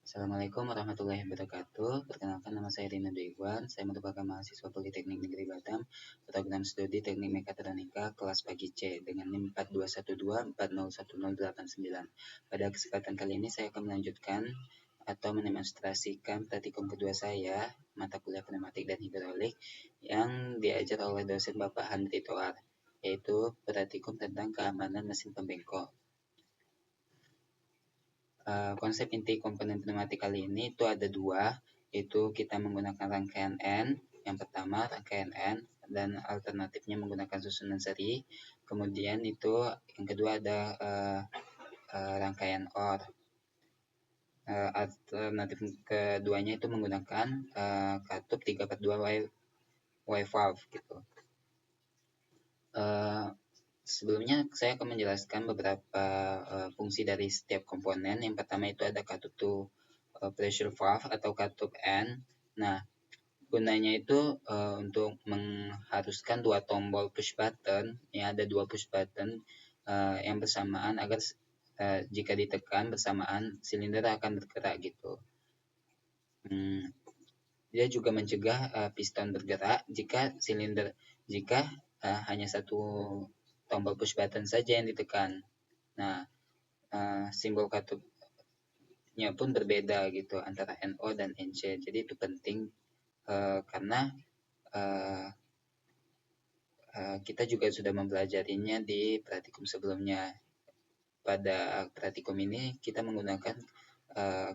Assalamualaikum warahmatullahi wabarakatuh. Perkenalkan, nama saya Rino Dewan. Saya merupakan mahasiswa Politeknik Negeri Batam, program studi Teknik Mekatronika kelas pagi C dengan NIM 4212401089. Pada kesempatan kali ini saya akan melanjutkan atau mendemonstrasikan praktikum kedua saya, mata kuliah pneumatik dan hidrolik yang diajar oleh dosen Bapak Handri Toar, yaitu praktikum tentang keamanan mesin pembengkok. Konsep inti komponen pneumatik kali ini itu ada dua, yaitu kita menggunakan rangkaian N. Yang pertama rangkaian N dan alternatifnya menggunakan susunan seri. Kemudian itu yang kedua ada rangkaian OR. Alternatif keduanya itu menggunakan katup 3/4 Y valve gitu. Sebelumnya saya akan menjelaskan beberapa fungsi dari setiap komponen. Yang pertama itu ada katup pressure valve atau katup N. Nah, gunanya itu untuk mengharuskan dua tombol push button. Ya, ada dua push button yang bersamaan agar jika ditekan bersamaan silinder akan bergerak gitu. Dia juga mencegah piston bergerak jika hanya satu tombol push button saja yang ditekan. Nah, simbol katupnya pun berbeda gitu antara NO dan NC. Jadi itu penting karena kita juga sudah mempelajarinya di praktikum sebelumnya. Pada praktikum ini kita menggunakan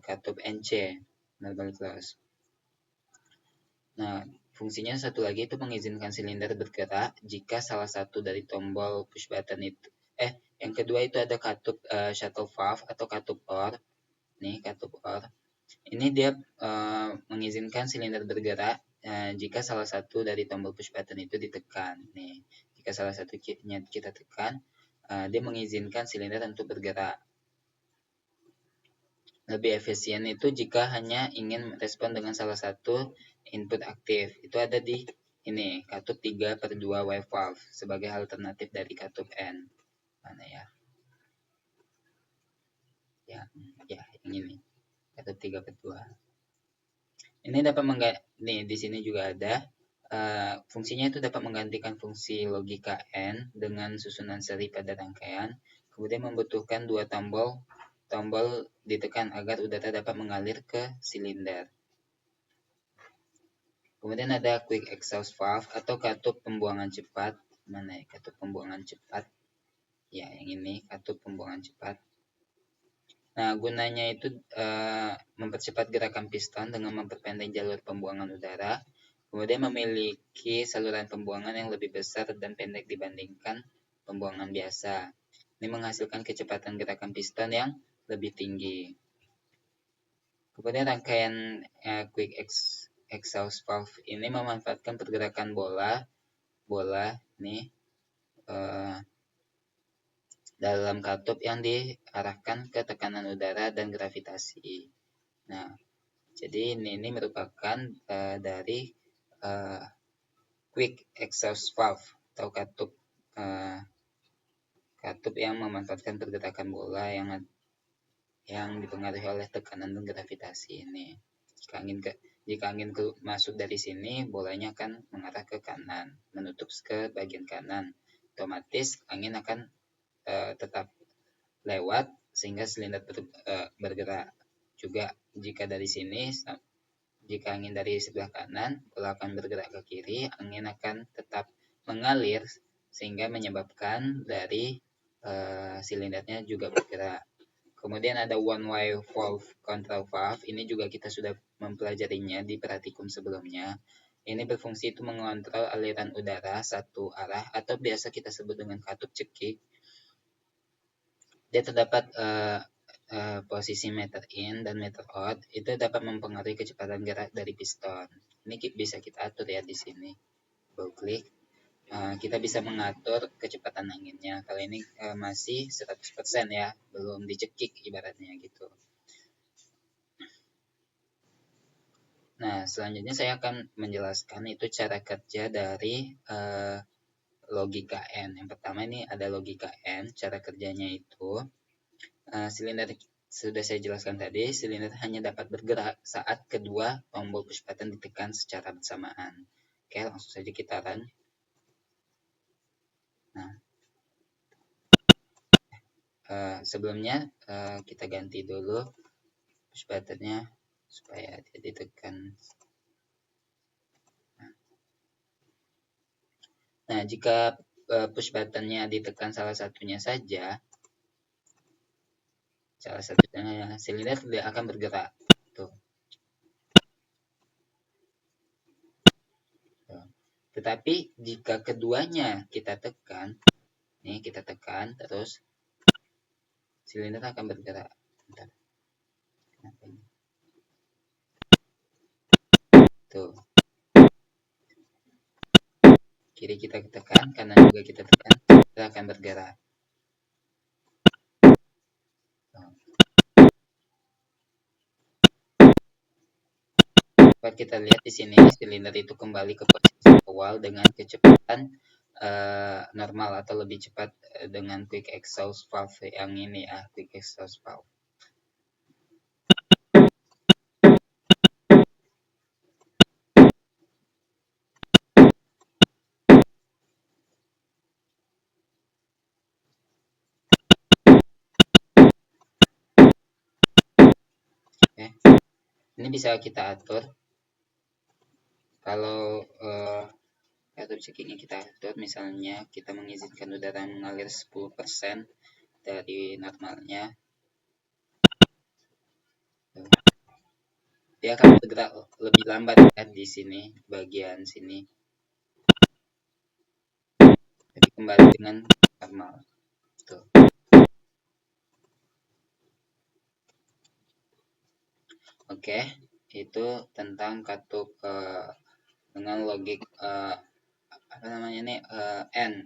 katup NC, normal close. Nah, fungsinya satu lagi itu mengizinkan silinder bergerak jika salah satu dari tombol push button itu yang kedua itu ada katup shuttle valve atau katup OR. Nih, katup OR. Ini dia mengizinkan silinder bergerak jika salah satu dari tombol push button itu ditekan. Nih, jika salah satunya kita tekan, dia mengizinkan silinder untuk bergerak. Lebih efisien itu jika hanya ingin respon dengan salah satu input aktif. Itu ada di ini, katup 3/2 Y valve sebagai alternatif dari katup N. Mana ya? Ya, yang ini. Katup 3/2. Ini dapat nih di sini juga ada fungsinya itu dapat menggantikan fungsi logika N dengan susunan seri pada rangkaian, kemudian membutuhkan dua tombol ditekan agar udara dapat mengalir ke silinder. Kemudian ada quick exhaust valve atau katup pembuangan cepat. Mana ya katup pembuangan cepat? Ya, yang ini katup pembuangan cepat. Nah, gunanya itu mempercepat gerakan piston dengan memperpendek jalur pembuangan udara. Kemudian memiliki saluran pembuangan yang lebih besar dan pendek dibandingkan pembuangan biasa. Ini menghasilkan kecepatan gerakan piston yang lebih tinggi. Kemudian rangkaian quick exhaust valve ini memanfaatkan pergerakan bola nih dalam katup yang diarahkan ke tekanan udara dan gravitasi. Nah, jadi ini merupakan dari quick exhaust valve atau katup yang memanfaatkan pergerakan bola yang dipengaruhi oleh tekanan dan gravitasi ini. Jika angin masuk dari sini, bolanya akan mengarah ke kanan, menutup ke bagian kanan. Otomatis angin akan tetap lewat sehingga silinder bergerak. Juga jika dari sini, jika angin dari sebelah kanan, bola akan bergerak ke kiri, angin akan tetap mengalir sehingga menyebabkan dari silindernya juga bergerak. Kemudian ada one way valve control valve. Ini juga kita sudah mempelajarinya di praktikum sebelumnya. Ini berfungsi itu mengontrol aliran udara satu arah atau biasa kita sebut dengan katup cekik. Dia terdapat posisi meter in dan meter out. Itu dapat mempengaruhi kecepatan gerak dari piston. Ini bisa kita atur ya di sini. Double klik. Kita bisa mengatur kecepatan anginnya. Kalau ini masih 100% ya, belum dicekik ibaratnya gitu. Nah, selanjutnya saya akan menjelaskan itu cara kerja dari logika N. Yang pertama ini ada logika N. Cara kerjanya itu sudah saya jelaskan tadi, silinder hanya dapat bergerak saat kedua tombol push button ditekan secara bersamaan. Oke, langsung saja kita run. Nah, sebelumnya kita ganti dulu push buttonnya supaya dia ditekan. Nah, jika push buttonnya ditekan salah satunya saja, silinder tidak akan bergerak. Tuh. Tetapi jika keduanya kita tekan, nih kita tekan terus, silinder akan bergerak. Bentar. Kenapa ini? Tuh. Kiri kita tekan, kanan juga kita tekan, kita akan bergerak. Dapat kita lihat di sini, silinder itu kembali ke posisi awal dengan kecepatan normal atau lebih cepat dengan quick exhaust valve yang ini ya, quick exhaust valve. Oke. Ini bisa kita atur. Kalau katup checkingnya kita atur, misalnya kita mengizinkan udara mengalir 10% dari normalnya, dia akan bergerak lebih lambat kan di sini, bagian sini. Jadi kembali dengan normal. Tuh. Oke, itu tentang katup dengan logik apa namanya nih N.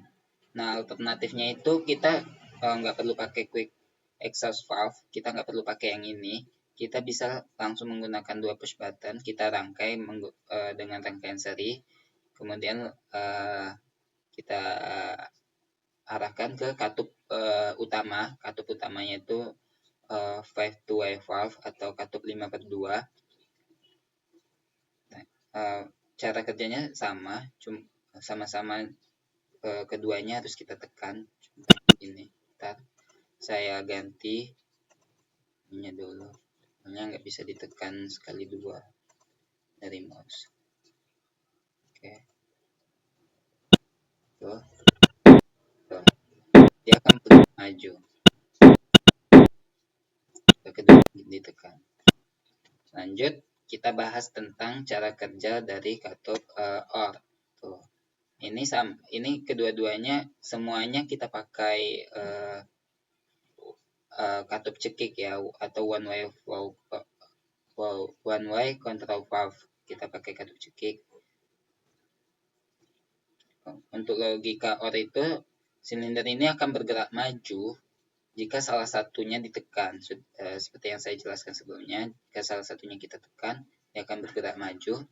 Nah, alternatifnya itu kita nggak perlu pakai quick exhaust valve, kita nggak perlu pakai yang ini. Kita bisa langsung menggunakan dua push button, kita rangkai dengan rangkaian seri, kemudian kita arahkan ke katup utama. Katup utamanya itu 5-way valve atau katup 5/2. Cara kerjanya sama-sama keduanya harus kita tekan. Ini, ntar saya ganti ininya dulu, soalnya nggak bisa ditekan sekali dua dari mouse. Oke, tuh, dia akan maju. Kedua ditekan. Lanjut, kita bahas tentang cara kerja dari katup OR. Tuh. Ini kedua-duanya semuanya kita pakai katup cekik ya, atau one way control valve. Kita pakai katup cekik. Untuk logika OR itu, silinder ini akan bergerak maju jika salah satunya ditekan. Seperti yang saya jelaskan sebelumnya, jika salah satunya kita tekan, dia akan bergerak maju.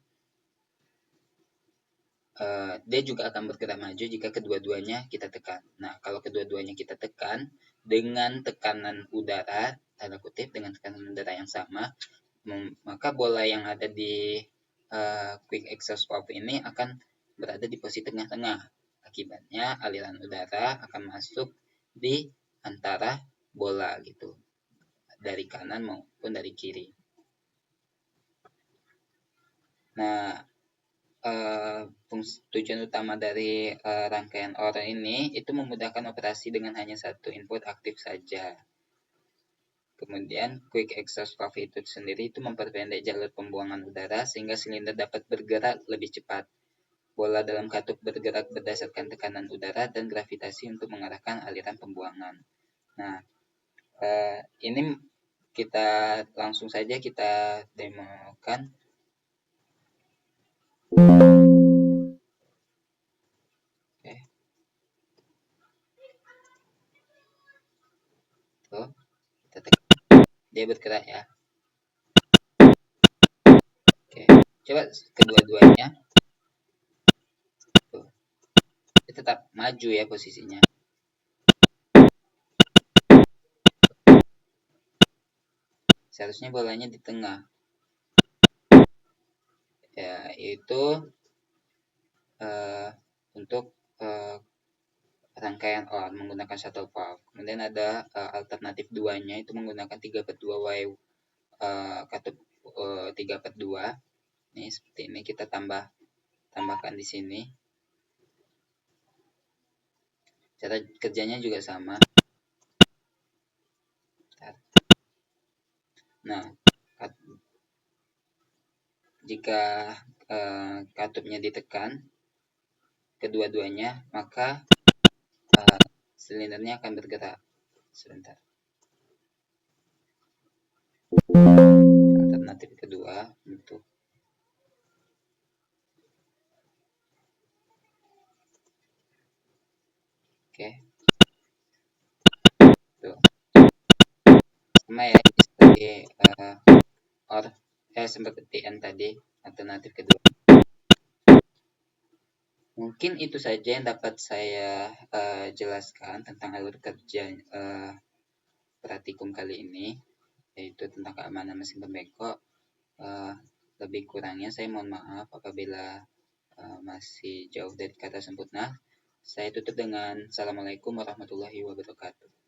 Dia juga akan bergerak maju jika kedua-duanya kita tekan. Nah, kalau kedua-duanya kita tekan dengan tekanan udara, tanda kutip dengan tekanan udara yang sama, maka bola yang ada di quick exhaust valve ini akan berada di posisi tengah-tengah. Akibatnya aliran udara akan masuk di antara bola gitu, dari kanan maupun dari kiri. Nah, tujuan utama dari rangkaian OR ini itu memudahkan operasi dengan hanya satu input aktif saja. Kemudian quick exhaust valve itu sendiri itu memperpendek jalur pembuangan udara sehingga silinder dapat bergerak lebih cepat. Bola dalam katup bergerak berdasarkan tekanan udara dan gravitasi untuk mengarahkan aliran pembuangan. Nah, ini kita langsung saja kita demokan. Oke. Tuh, kita tekan. Dia bergerak ya. Oke, coba kedua-duanya. Tuh. Dia tetap maju ya posisinya. seharusnya bolanya di tengah. Ya, itu untuk rangkaian OR menggunakan shuttle valve. Kemudian ada alternatif 2-nya itu menggunakan 3/2 wave katup 3/2. Nih seperti ini, kita tambahkan di sini. Cara kerjanya juga sama. Nah, jika katupnya ditekan kedua-duanya, maka silindernya akan bergerak. Sebentar. Alternatif kedua untuk oke. Tuh. Sama ya, seperti seperti N tadi, alternatif kedua. Mungkin itu saja yang dapat saya jelaskan tentang alur kerja praktikum kali ini, yaitu tentang keamanan mesin pembengkok. Lebih kurangnya saya mohon maaf apabila masih jauh dari kata sempurna. Saya tutup dengan Assalamualaikum warahmatullahi wabarakatuh.